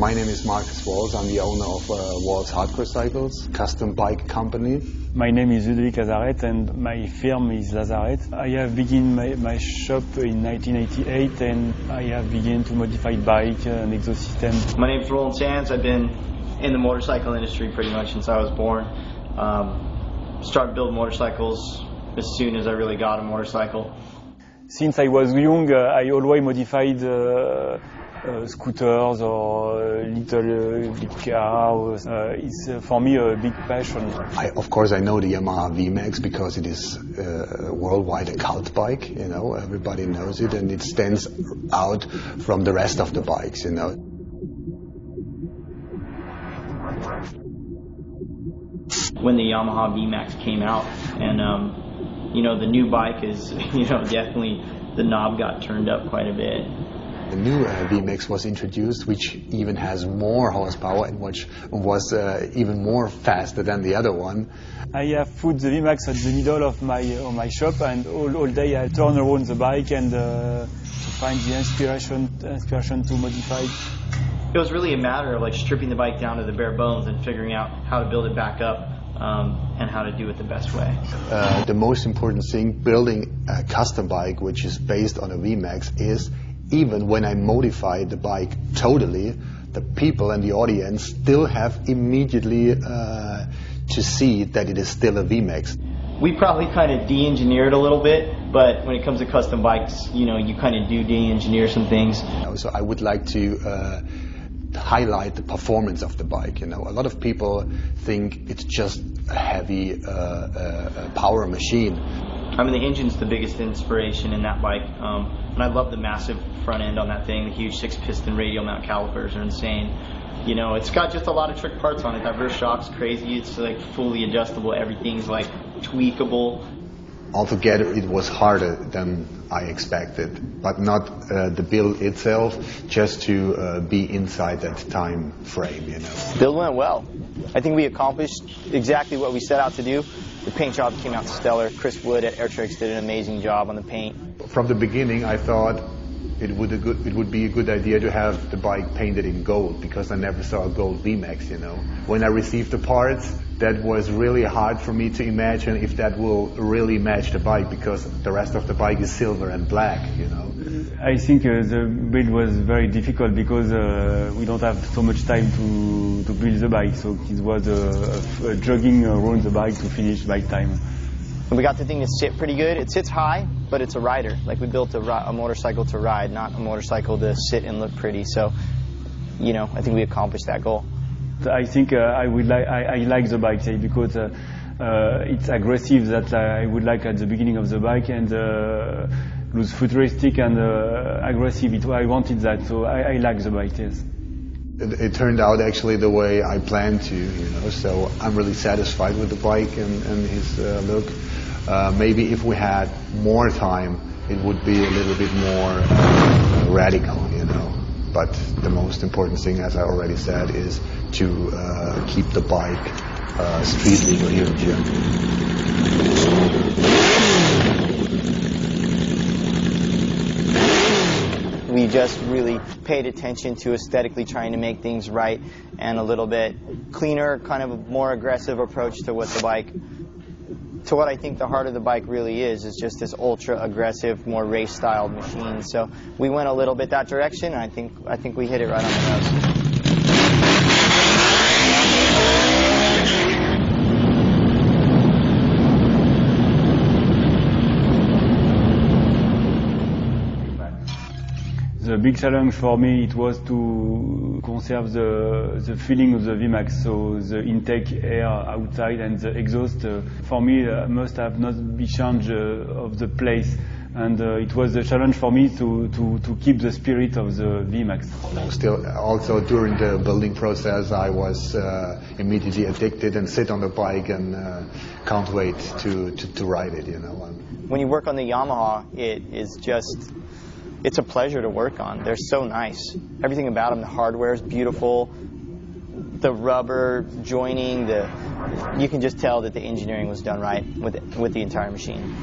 My name is Marcus Walls. I'm the owner of Walls Hardcore Cycles, custom bike company. My name is Ludovic Lazaret and my firm is Lazaret. I have begun my shop in 1988 and I have begun to modify bike and exhaust system. My name is Roland Sands. I've been in the motorcycle industry pretty much since I was born. Started building motorcycles as soon as I really got a motorcycle. Since I was young, I always modified scooters or little big cars. It's for me a big passion. Of course, I know the Yamaha Vmax because it is worldwide a cult bike. You know, everybody knows it, and it stands out from the rest of the bikes. You know. When the Yamaha Vmax came out, and you know, the new bike is, you know, definitely the knob got turned up quite a bit. The new Vmax was introduced, which even has more horsepower and which was even more faster than the other one. I have put the Vmax at the middle of my shop, and all day I turn around the bike and to find the inspiration to modify. It was really a matter of like stripping the bike down to the bare bones and figuring out how to build it back up and how to do it the best way. The most important thing building a custom bike which is based on a Vmax is even when I modify the bike totally, the people and the audience still have immediately to see that it is still a Vmax. We probably kind of de-engineered a little bit, but when it comes to custom bikes, you know, you kind of do de-engineer some things. So I would like to highlight the performance of the bike. You know, a lot of people think it's just a heavy power machine. I mean, the engine's the biggest inspiration in that bike, and I love the massive front end on that thing. The huge 6-piston radial mount calipers are insane. You know, it's got just a lot of trick parts on it. Diverse shocks, crazy. It's like fully adjustable. Everything's like tweakable. Altogether, it was harder than I expected, but not the build itself, just to be inside that time frame, you know. Build went well. I think we accomplished exactly what we set out to do. The paint job came out stellar. Chris Wood at Airtrix did an amazing job on the paint. From the beginning, I thought it would be a good idea to have the bike painted in gold, because I never saw a gold Vmax, you know. When I received the parts, that was really hard for me to imagine if that will really match the bike, because the rest of the bike is silver and black, you know. I think the build was very difficult because we don't have so much time to build the bike, so it was a jogging around the bike to finish by time. We got the thing to sit pretty good. It sits high, but it's a rider. Like, we built a motorcycle to ride, not a motorcycle to sit and look pretty. So, you know, I think we accomplished that goal. I think I like the bike because it's aggressive, that I would like at the beginning of the bike, and it was futuristic and aggressive. I wanted that, so I like the bike, yes. It turned out actually the way I planned to, you know, so I'm really satisfied with the bike and his look. Maybe if we had more time, it would be a little bit more radical, you know. But the most important thing, as I already said, is to keep the bike street legal here in Germany. We just really paid attention to aesthetically trying to make things right, and a little bit cleaner, kind of a more aggressive approach to what I think the heart of the bike really is just this ultra aggressive, more race styled machine. So we went a little bit that direction, and I think we hit it right on the nose. The big challenge for me, it was to conserve the feeling of the Vmax, so the intake air outside and the exhaust. For me, must have not be changed of the place, and it was the challenge for me to keep the spirit of the Vmax. Still, also during the building process, I was immediately addicted and sit on the bike and can't wait to ride it, you know. When you work on the Yamaha, it's a pleasure to work on. They're so nice. Everything about them, the hardware is beautiful. The rubber joining, you can just tell that the engineering was done right with the entire machine.